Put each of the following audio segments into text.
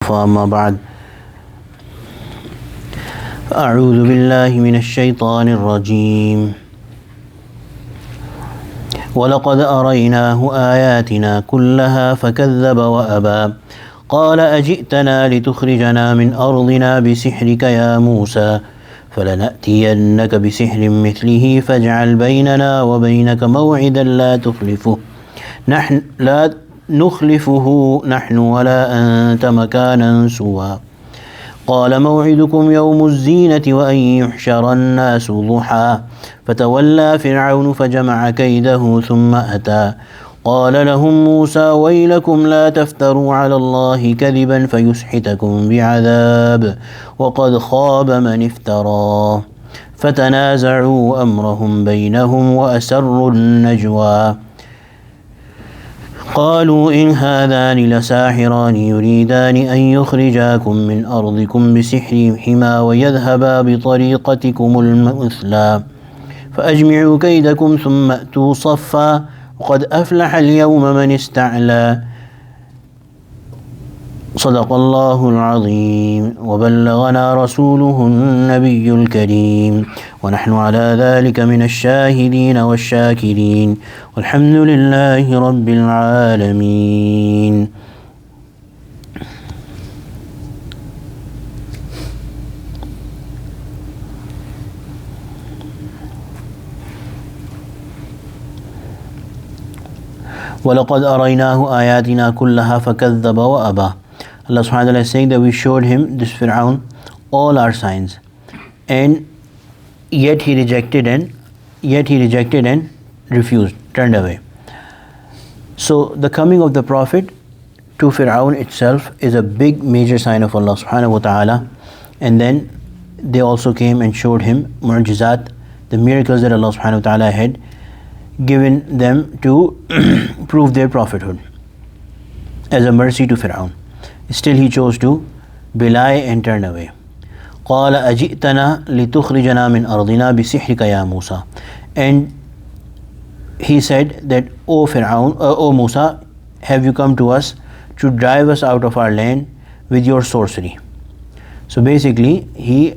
فأما بعد أعوذ بالله من الشيطان الرجيم ولقد أريناه آياتنا كلها فكذب وأبى قال أجئتنا لتخرجنا من أرضنا بسحرك يا موسى فلنأتينك بسحر مثله فاجعل بيننا وبينك موعدا لا نخلفه نحن ولا أنت مكانا سوى قال موعدكم يوم الزينة وأن يحشر الناس ضحى فتولى فرعون فجمع كيده ثم أتى قال لهم موسى ويلكم لا تفتروا على الله كذبا فيسحتكم بعذاب وقد خاب من افترى فتنازعوا أمرهم بينهم وأسروا النجوى قالوا إن هذان لساحران يريدان أن يخرجاكم من أرضكم بسحرهما ويذهبا بطريقتكم المثلى فأجمعوا كيدكم ثم أتوا صفا وقد أفلح اليوم من استعلى صدق الله العظيم وبلغنا رسوله النبي الكريم ونحن على ذلك من الشاهدين والشاكرين والحمد لله رب العالمين. وَلَقَدْ أَرَيْنَاهُ آيَاتِنَا كُلَّهَا فَكَذَّبَ وَأَبَى. Allah subhanahu wa ta'ala is saying that we showed him, this Fir'aun, all our signs, and yet he rejected and refused, turned away. So the coming of the Prophet to Fir'aun itself is a big major sign of Allah subhanahu wa ta'ala. And then they also came and showed him mu'jizat, the miracles that Allah subhanahu wa ta'ala had given them to prove their prophethood as a mercy to Fir'aun. Still he chose to belie and turn away. قال أجئتنا لتخرجنا من أرضنا بسحرك يا موسى. And he said that, O Fir'aun, O Musa, have you come to us to drive us out of our land with your sorcery? So basically he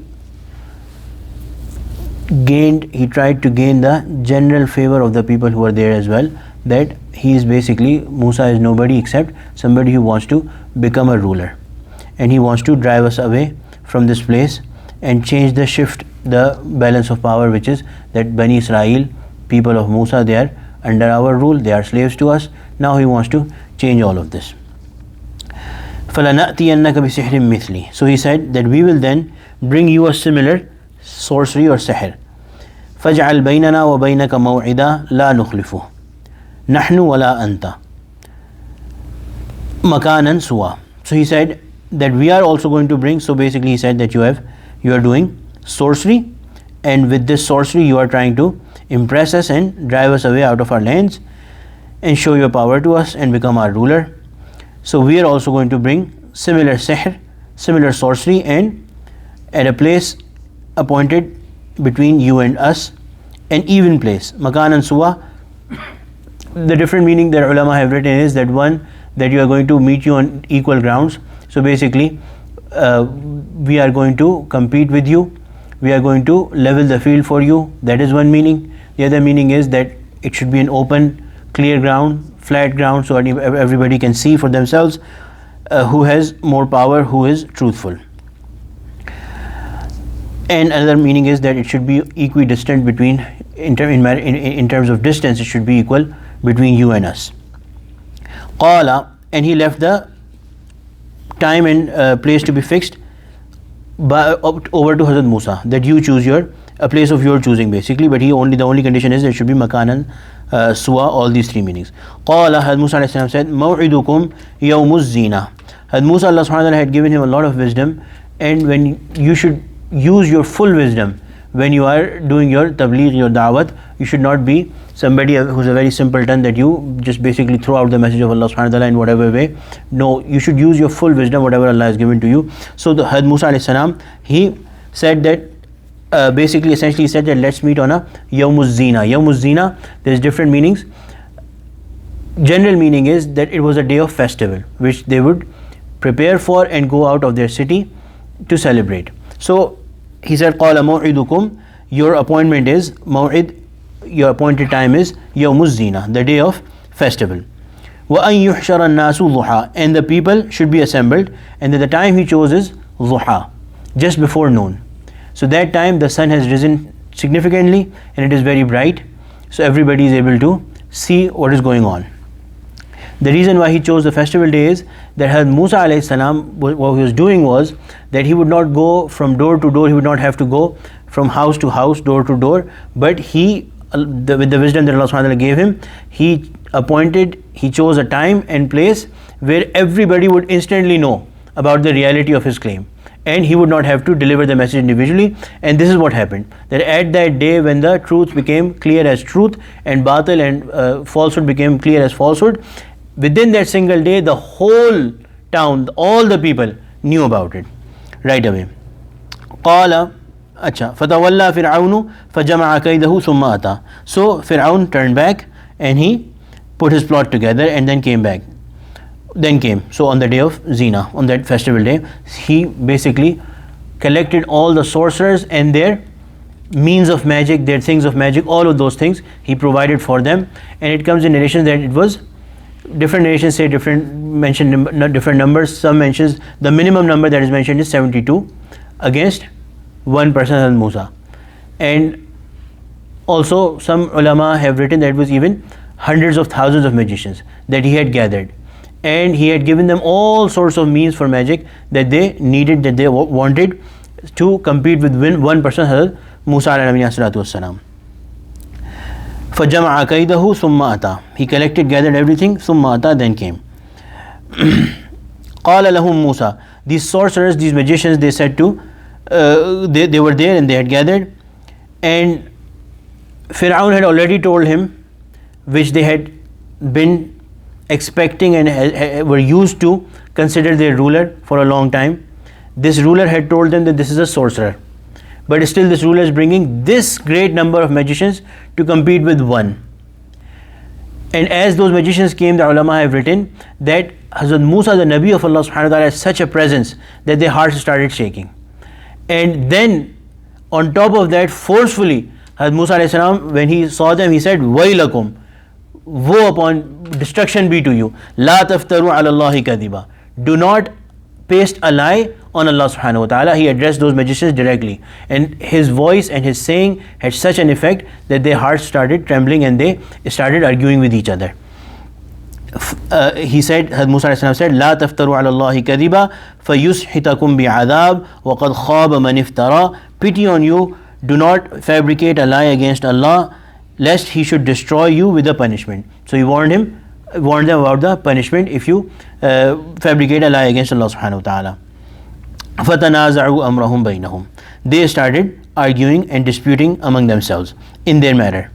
tried to gain the general favor of the people who were there as well, that he is basically, Musa is nobody except somebody who wants to become a ruler, and he wants to drive us away from this place and shift the balance of power, which is that Bani Israel, people of Musa, they are under our rule, they are slaves to us. Now he wants to change all of this. فَلَنَأْتِيَنَّكَ بِسِحْرٍ مِثْلِي. So he said that we will then bring you a similar sorcery or sihr. فَاجْعَلْ بَيْنَنَا وَبَيْنَكَ مَوْعِدًا لَا نُخْلِفُهُ نَحْنُ وَلَا أَنْتَ مَكَانًا سُوًى. So he said that we are also going to bring, so basically he said that you are doing sorcery, and with this sorcery you are trying to impress us and drive us away out of our lands and show your power to us and become our ruler. So we are also going to bring similar sihr, similar sorcery, and at a place appointed between you and us, an even place. Makan and Suwa, the different meaning that ulama have written is that one, that you are going to meet you on equal grounds. So basically we are going to compete with you, we are going to level the field for you. That is one meaning. The other meaning is that it should be an open, clear ground, flat ground, so everybody can see for themselves who has more power, who is truthful. And another meaning is that it should be equidistant between, in terms of distance, it should be equal between you and us. Qala, and he left the time and place to be fixed over to Hazrat Musa, that you choose a place of your choosing basically, but the only condition is that it should be makanan, suwa, all these three meanings. Qala, Hazrat Musa alayhi salam said, Maw'idukum yawmuz zina. Hazrat Musa, Allah subhanahu wa ta'ala had given him a lot of wisdom, and when you should use your full wisdom when you are doing your tabligh, your da'wat. You should not be somebody who's a very simpleton, that you just basically throw out the message of Allah subhanahu wa ta'ala in whatever way. No, you should use your full wisdom, whatever Allah has given to you. So the Had Musa alayhi salam, he said that essentially he said that let's meet on a Yawmuz Zina. Yawmuz Zina, there's different meanings. General meaning is that it was a day of festival, which they would prepare for and go out of their city to celebrate. So he said, قَالَ مَوْعِدُكُمْ, your appointment is, maw'id, your appointed time is Yawmuz Zina, the day of festival. وَأَن يُحْشَرَ النَّاسُ ضُحَى, and the people should be assembled, and then the time he chose is Duha, just before noon. So that time the sun has risen significantly and it is very bright, so everybody is able to see what is going on. The reason why he chose the festival day is that Hazrat Musa alayhi salam, what he was doing was that he would not go from door to door, he would not have to go from house to house, door to door, but he, with the wisdom that Allah subhanahu wa ta'ala gave him, he chose a time and place where everybody would instantly know about the reality of his claim, and he would not have to deliver the message individually. And this is what happened, that at that day when the truth became clear as truth and batil and falsehood became clear as falsehood, within that single day the whole town, all the people knew about it right away. قال अच्छा فتولى فرعون فجمع كيده ثم أتى. So Fir'aun turned back and he put his plot together and then came. So on the day of Zina, on that festival day, he basically collected all the sorcerers and their means of magic, their things of magic, all of those things he provided for them. And it comes in narrations that it was, different narrations say mention different numbers. Some mentions the minimum number that is mentioned is 72 against one person, Hazrat Musa. And also some ulama have written that it was even hundreds of thousands of magicians that he had gathered, and he had given them all sorts of means for magic that they needed, that they wanted to compete with one person, Hazrat Musa alayhi salatu wassalam. فَجَمَعَ كَيْدَهُ ثُمَّ أَتَى, he collected, gathered everything, ثُمَّ أَتَى, then came. قَالَ لَهُمْ Musa, these sorcerers, these magicians, they said to, they were there and they had gathered, and Fir'aun had already told him, which they had been expecting and were used to consider their ruler for a long time. This ruler had told them that this is a sorcerer, but still this ruler is bringing this great number of magicians to compete with one. And as those magicians came, the ulama have written that Hazrat Musa, the Nabi of Allah subhanahu wa ta'ala, has such a presence that their hearts started shaking. And then on top of that, forcefully, Hazrat Musa alayhi salam, when he saw them, he said, وَيْلَكُمْ, woe upon, destruction be to you, لَا تَفْتَرُوا عَلَى اللَّهِ كَذِبًا, do not paste a lie on Allah subhanahu wa ta'ala. He addressed those magicians directly, and his voice and his saying had such an effect that their hearts started trembling and they started arguing with each other. He said, Hazrat Musa alayhi salam said, لا تفتروا على الله كذبا فيسحتكم بعذاب وقد خاب من افترى, pity on you, do not fabricate a lie against Allah lest he should destroy you with a punishment. So he warned them about the punishment if you fabricate a lie against Allah subhanahu wa ta'ala. فَتَنَازَعُوا أَمْرَهُمْ بَيْنَهُمْ, they started arguing and disputing among themselves in their matter.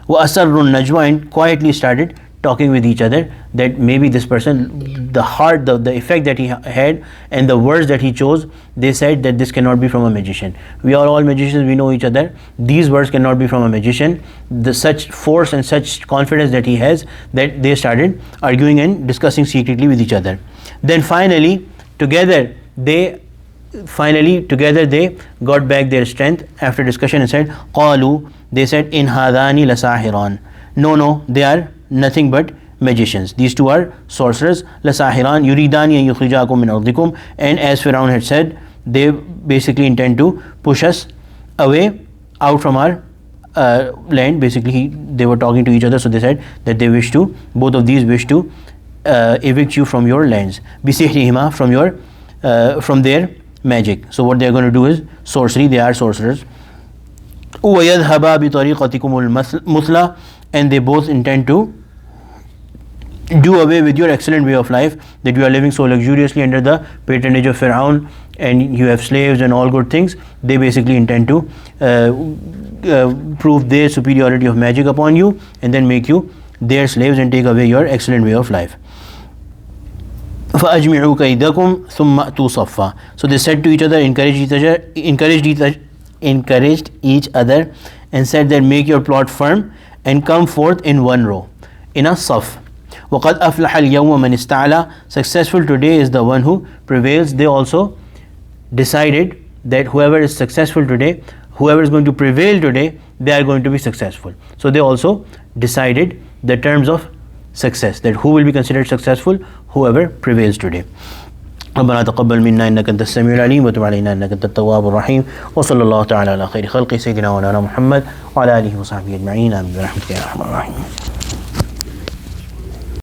وَأَسَرُّوا النَّجْوَى, and quietly started talking with each other that maybe this person, the heart, the effect that he had and the words that he chose, they said that this cannot be from a magician. We are all magicians, we know each other, these words cannot be from a magician. Such force and such confidence that he has, that they started arguing and discussing secretly with each other. Then finally together they got back their strength after discussion and said, قالوا, they said, in hadani lasahiran, no, they are nothing but magicians. These two are sorcerers. Lasahiran yuridani an yukhrijakum min ardikum, and as Fir'aun had said, they basically intend to push us away out from our land. Basically they were talking to each other, so they said that both of these wish to evict you from your lands, bisihrihima, from their magic. So what they are going to do is sorcery, they are sorcerers. وَيَذْهَبَا بِطَرِيقَتِكُمُ الْمُثْلَى, and they both intend to do away with your excellent way of life, that you are living so luxuriously under the patronage of Fir'aun and you have slaves and all good things. They basically intend to prove their superiority of magic upon you and then make you their slaves and take away your excellent way of life. فَأَجْمِعُوا كَيْدَكُمْ ثُمَّ أْتُوا صَفًّا, so they said to each other, encouraged each other and said that make your plot firm and come forth in one row, in a saf. وَقَدْ أَفْلَحَ الْيَوْمَ مَنِ اسْتَعْلَى. Successful today is the one who prevails. They also decided that whoever is successful today, whoever is going to prevail today, they are going to be successful. So they also decided the terms of success, that who will be considered successful, whoever prevails today. ربنا تقبل منا إنك أنت السميع العليم وتب علينا إنك أنت التواب الرحيم وصلى الله تعالى على خير خلقه سيدنا ونبينا محمد وعلى آله وصحبه أجمعين آمين برحمتك يا أرحم الراحمين.